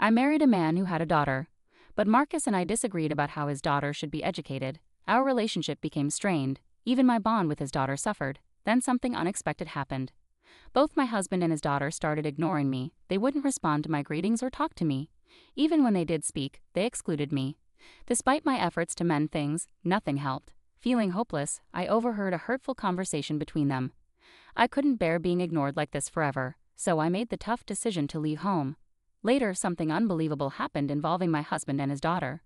I married a man who had a daughter, but Marcus and I disagreed about how his daughter should be educated. Our relationship became strained, even my bond with his daughter suffered. Then something unexpected happened. Both my husband and his daughter started ignoring me. They wouldn't respond to my greetings or talk to me. Even when they did speak, they excluded me. Despite my efforts to mend things, nothing helped. Feeling hopeless, I overheard a hurtful conversation between them. I couldn't bear being ignored like this forever, so I made the tough decision to leave home. Later, something unbelievable happened involving my husband and his daughter.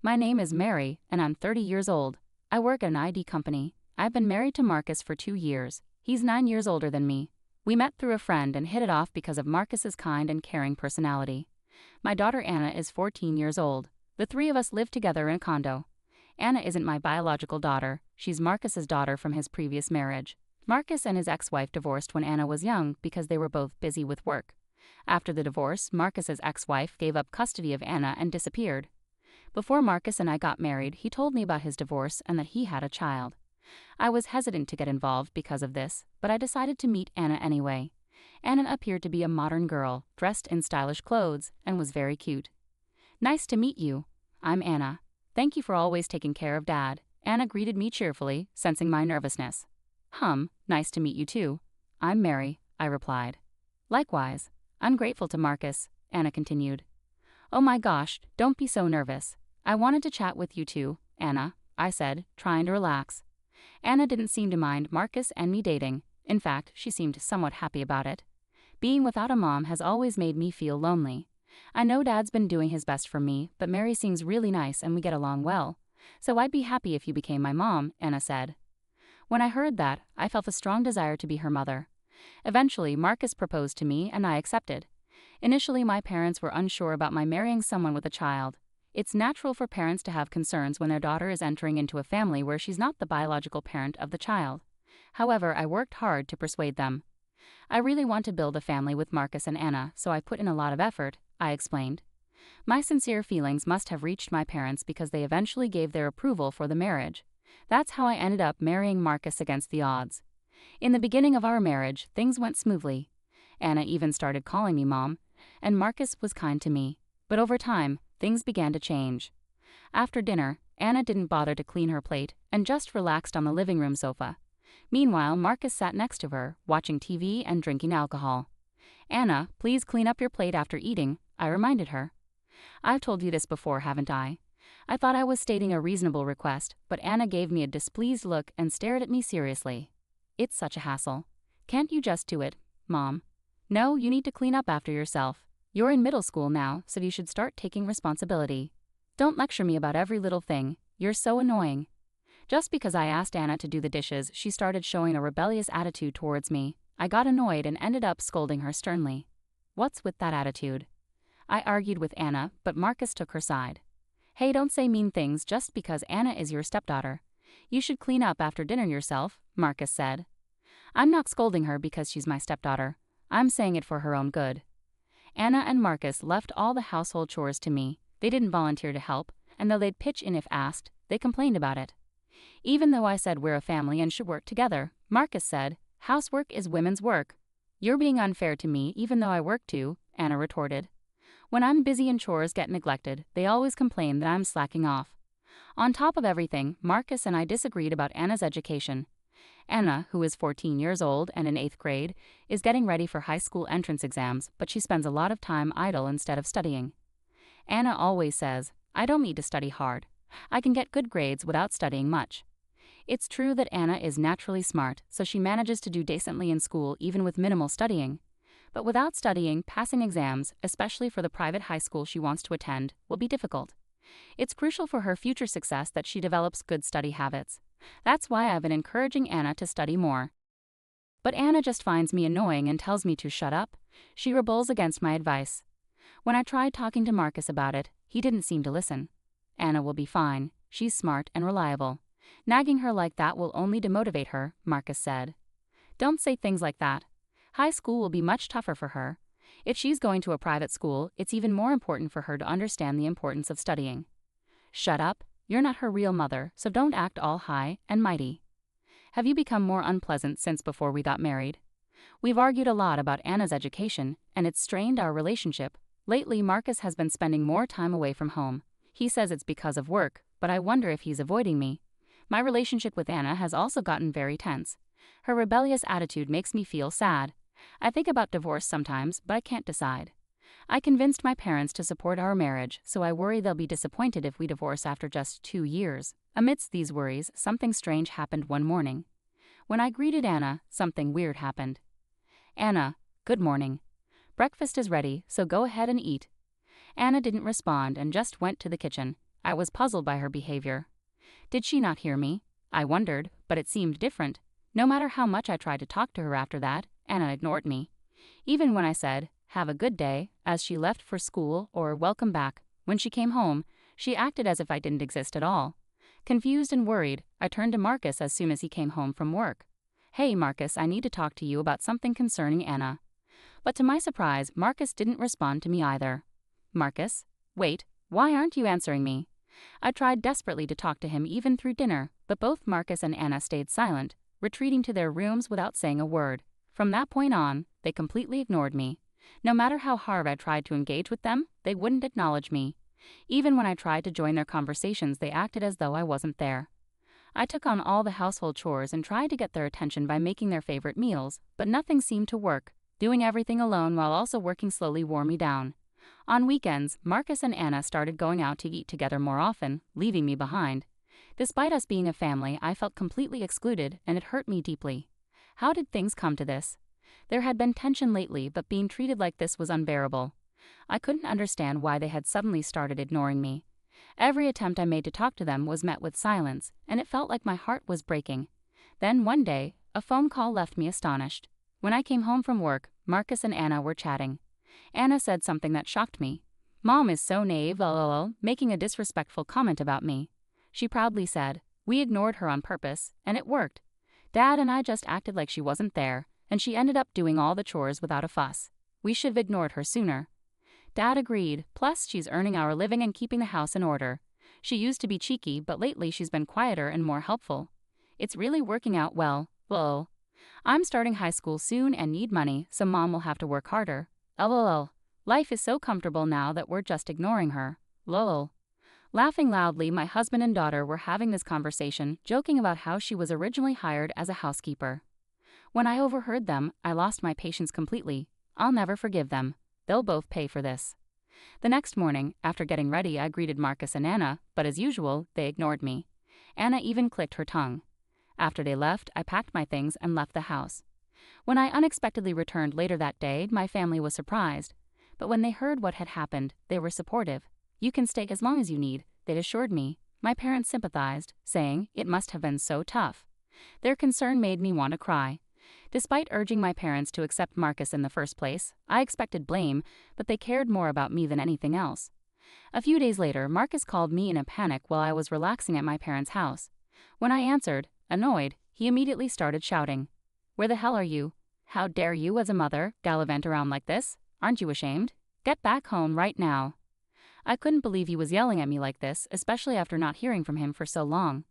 My name is Mary, and I'm 30 years old. I work at an ID company. I've been married to Marcus for 2 years. He's 9 years older than me. We met through a friend and hit it off because of Marcus's kind and caring personality. My daughter Anna is 14 years old. The three of us live together in a condo. Anna isn't my biological daughter, she's Marcus's daughter from his previous marriage. Marcus and his ex-wife divorced when Anna was young because they were both busy with work. After the divorce, Marcus's ex-wife gave up custody of Anna and disappeared. Before Marcus and I got married, he told me about his divorce and that he had a child. I was hesitant to get involved because of this, but I decided to meet Anna anyway. Anna appeared to be a modern girl, dressed in stylish clothes, and was very cute. "Nice to meet you. I'm Anna. Thank you for always taking care of Dad." Anna greeted me cheerfully, sensing my nervousness. Nice to meet you too. I'm Mary," I replied. "Likewise. I'm grateful to Marcus," Anna continued. "Oh my gosh, don't be so nervous. I wanted to chat with you too, Anna," I said, trying to relax. Anna didn't seem to mind Marcus and me dating. In fact, she seemed somewhat happy about it. Being without a mom has always made me feel lonely. I know Dad's been doing his best for me, but Mary seems really nice and we get along well. So I'd be happy if you became my mom, Anna said. When I heard that, I felt a strong desire to be her mother. Eventually, Marcus proposed to me and I accepted. Initially, my parents were unsure about my marrying someone with a child. It's natural for parents to have concerns when their daughter is entering into a family where she's not the biological parent of the child. However, I worked hard to persuade them. "I really want to build a family with Marcus and Anna, so I put in a lot of effort," I explained. My sincere feelings must have reached my parents because they eventually gave their approval for the marriage. That's how I ended up marrying Marcus against the odds. In the beginning of our marriage, things went smoothly. Anna even started calling me Mom, and Marcus was kind to me. But over time, things began to change. After dinner, Anna didn't bother to clean her plate and just relaxed on the living room sofa. Meanwhile, Marcus sat next to her, watching TV and drinking alcohol. "Anna, please clean up your plate after eating," I reminded her. "I've told you this before, haven't I?" I thought I was stating a reasonable request, but Anna gave me a displeased look and stared at me seriously. "It's such a hassle. Can't you just do it, Mom?" "No, you need to clean up after yourself. You're in middle school now, so you should start taking responsibility. Don't lecture me about every little thing. You're so annoying." Just because I asked Anna to do the dishes, she started showing a rebellious attitude towards me. I got annoyed and ended up scolding her sternly. "What's with that attitude?" I argued with Anna, but Marcus took her side. "Hey, don't say mean things just because Anna is your stepdaughter. You should clean up after dinner yourself," Marcus said. "I'm not scolding her because she's my stepdaughter. I'm saying it for her own good." Anna and Marcus left all the household chores to me. They didn't volunteer to help, and though they'd pitch in if asked, they complained about it. Even though I said we're a family and should work together, Marcus said, "Housework is women's work." "You're being unfair to me even though I work too," Anna retorted. "When I'm busy and chores get neglected, they always complain that I'm slacking off." On top of everything, Marcus and I disagreed about Anna's education. Anna, who is 14 years old and in 8th grade, is getting ready for high school entrance exams, but she spends a lot of time idle instead of studying. Anna always says, "I don't need to study hard. I can get good grades without studying much." It's true that Anna is naturally smart, so she manages to do decently in school even with minimal studying. But without studying, passing exams, especially for the private high school she wants to attend, will be difficult. It's crucial for her future success that she develops good study habits. That's why I've been encouraging Anna to study more. But Anna just finds me annoying and tells me to shut up. She rebels against my advice. When I tried talking to Marcus about it, he didn't seem to listen. "Anna will be fine. She's smart and reliable. Nagging her like that will only demotivate her," Marcus said. "Don't say things like that. High school will be much tougher for her. If she's going to a private school, it's even more important for her to understand the importance of studying." "Shut up. You're not her real mother, so don't act all high and mighty." "Have you become more unpleasant since before we got married?" "We've argued a lot about Anna's education, and it's strained our relationship. Lately, Marcus has been spending more time away from home. He says it's because of work, but I wonder if he's avoiding me. My relationship with Anna has also gotten very tense. Her rebellious attitude makes me feel sad. I think about divorce sometimes, but I can't decide. I convinced my parents to support our marriage, so I worry they'll be disappointed if we divorce after just 2 years. Amidst these worries, something strange happened one morning. When I greeted Anna, something weird happened. "Anna, good morning. Breakfast is ready, so go ahead and eat." Anna didn't respond and just went to the kitchen. I was puzzled by her behavior. Did she not hear me? I wondered, but it seemed different. No matter how much I tried to talk to her after that, Anna ignored me. Even when I said, "Have a good day," as she left for school, or "Welcome back," when she came home, she acted as if I didn't exist at all. Confused and worried, I turned to Marcus as soon as he came home from work. "Hey Marcus, I need to talk to you about something concerning Anna." But to my surprise, Marcus didn't respond to me either. "Marcus? Wait, why aren't you answering me?" I tried desperately to talk to him even through dinner, but both Marcus and Anna stayed silent, retreating to their rooms without saying a word. From that point on, they completely ignored me. No matter how hard I tried to engage with them, they wouldn't acknowledge me. Even when I tried to join their conversations, they acted as though I wasn't there. I took on all the household chores and tried to get their attention by making their favorite meals, but nothing seemed to work. Doing everything alone while also working slowly wore me down. On weekends, Marcus and Anna started going out to eat together more often, leaving me behind. Despite us being a family, I felt completely excluded, and it hurt me deeply. How did things come to this? There had been tension lately, but being treated like this was unbearable. I couldn't understand why they had suddenly started ignoring me. Every attempt I made to talk to them was met with silence, and it felt like my heart was breaking. Then one day, a phone call left me astonished. When I came home from work, Marcus and Anna were chatting. Anna said something that shocked me. "Mom is so naive, lol," making a disrespectful comment about me. She proudly said, "We ignored her on purpose, and it worked. Dad and I just acted like she wasn't there, and she ended up doing all the chores without a fuss. We should have ignored her sooner." Dad agreed, plus she's earning our living and keeping the house in order. She used to be cheeky, but lately she's been quieter and more helpful. It's really working out well, lol. I'm starting high school soon and need money, so Mom will have to work harder. LOL. Life is so comfortable now that we're just ignoring her. Lol. Laughing loudly, my husband and daughter were having this conversation, joking about how she was originally hired as a housekeeper. When I overheard them, I lost my patience completely. I'll never forgive them. They'll both pay for this. The next morning, after getting ready, I greeted Marcus and Anna, but as usual, they ignored me. Anna even clicked her tongue. After they left, I packed my things and left the house. When I unexpectedly returned later that day, my family was surprised. But when they heard what had happened, they were supportive. "You can stay as long as you need," they assured me. My parents sympathized, saying it must have been so tough. Their concern made me want to cry. Despite urging my parents to accept Marcus in the first place, I expected blame, but they cared more about me than anything else. A few days later, Marcus called me in a panic while I was relaxing at my parents' house. When I answered, annoyed, he immediately started shouting, "Where the hell are you? How dare you, as a mother, gallivant around like this? Aren't you ashamed? Get back home right now." I couldn't believe he was yelling at me like this, especially after not hearing from him for so long.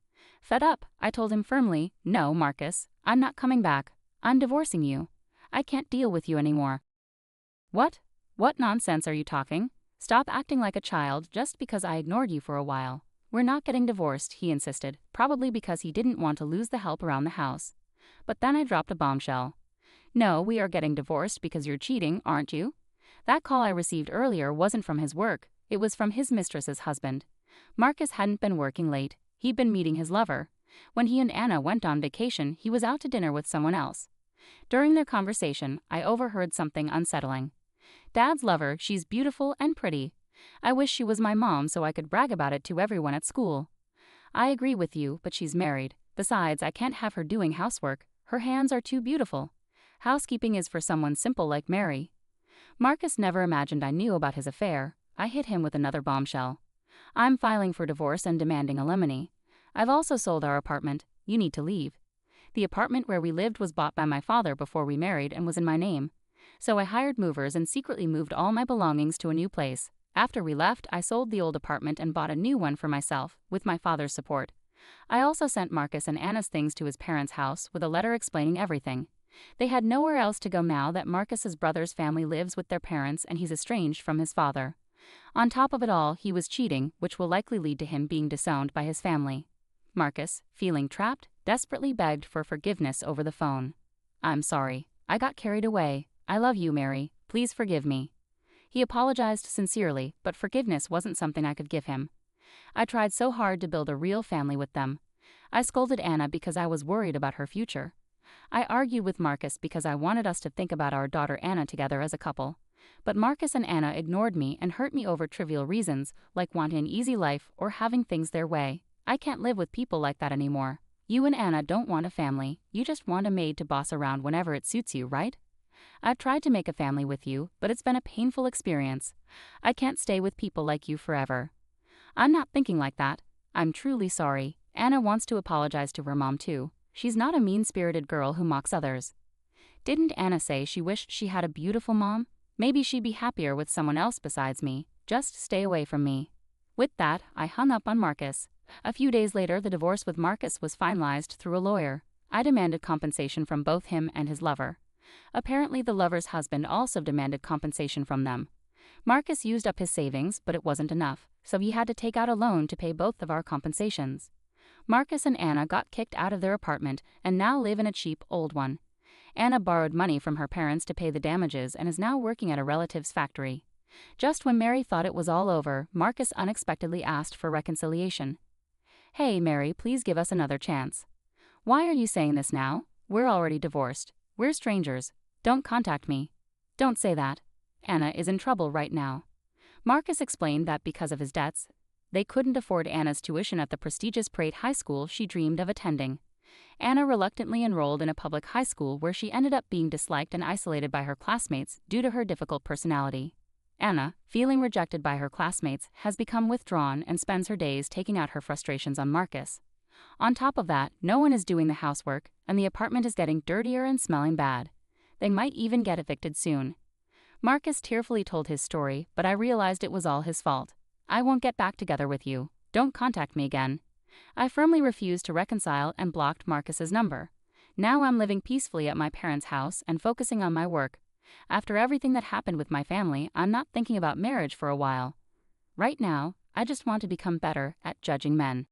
Fed up, I told him firmly, "No, Marcus, I'm not coming back. I'm divorcing you. I can't deal with you anymore." "What? What nonsense are you talking? Stop acting like a child just because I ignored you for a while. We're not getting divorced," he insisted, probably because he didn't want to lose the help around the house. But then I dropped a bombshell. "No, we are getting divorced because you're cheating, aren't you?" That call I received earlier wasn't from his work, it was from his mistress's husband. Marcus hadn't been working late, he'd been meeting his lover. When he and Anna went on vacation, he was out to dinner with someone else. During their conversation, I overheard something unsettling. "Dad's lover, she's beautiful and pretty. I wish she was my mom so I could brag about it to everyone at school." "I agree with you, but she's married. Besides, I can't have her doing housework. Her hands are too beautiful. Housekeeping is for someone simple like Mary." Marcus never imagined I knew about his affair. I hit him with another bombshell. "I'm filing for divorce and demanding alimony. I've also sold our apartment. You need to leave." The apartment where we lived was bought by my father before we married and was in my name. So I hired movers and secretly moved all my belongings to a new place. After we left, I sold the old apartment and bought a new one for myself, with my father's support. I also sent Marcus and Anna's things to his parents' house with a letter explaining everything. They had nowhere else to go now that Marcus's brother's family lives with their parents and he's estranged from his father. On top of it all, he was cheating, which will likely lead to him being disowned by his family. Marcus, feeling trapped, desperately begged for forgiveness over the phone. "I'm sorry. I got carried away. I love you, Mary. Please forgive me." He apologized sincerely, but forgiveness wasn't something I could give him. I tried so hard to build a real family with them. I scolded Anna because I was worried about her future. I argued with Marcus because I wanted us to think about our daughter Anna together as a couple. But Marcus and Anna ignored me and hurt me over trivial reasons, like wanting an easy life or having things their way. I can't live with people like that anymore. You and Anna don't want a family, you just want a maid to boss around whenever it suits you, right? I've tried to make a family with you, but it's been a painful experience. I can't stay with people like you forever. I'm not thinking like that. I'm truly sorry. Anna wants to apologize to her mom too. She's not a mean-spirited girl who mocks others. Didn't Anna say she wished she had a beautiful mom? Maybe she'd be happier with someone else besides me. Just stay away from me. With that, I hung up on Marcus. A few days later, the divorce with Marcus was finalized through a lawyer. I demanded compensation from both him and his lover. Apparently, the lover's husband also demanded compensation from them. Marcus used up his savings, but it wasn't enough, so he had to take out a loan to pay both of our compensations. Marcus and Anna got kicked out of their apartment and now live in a cheap, old one. Anna borrowed money from her parents to pay the damages and is now working at a relative's factory. Just when Mary thought it was all over, Marcus unexpectedly asked for reconciliation. "Hey, Mary, please give us another chance." "Why are you saying this now? We're already divorced. We're strangers. Don't contact me." "Don't say that. Anna is in trouble right now." Marcus explained that because of his debts, they couldn't afford Anna's tuition at the prestigious Pratt high school she dreamed of attending. Anna reluctantly enrolled in a public high school where she ended up being disliked and isolated by her classmates due to her difficult personality. Anna, feeling rejected by her classmates, has become withdrawn and spends her days taking out her frustrations on Marcus. On top of that, no one is doing the housework, and the apartment is getting dirtier and smelling bad. They might even get evicted soon. Marcus tearfully told his story, but I realized it was all his fault. "I won't get back together with you. Don't contact me again." I firmly refused to reconcile and blocked Marcus's number. Now I'm living peacefully at my parents' house and focusing on my work. After everything that happened with my family, I'm not thinking about marriage for a while. Right now, I just want to become better at judging men.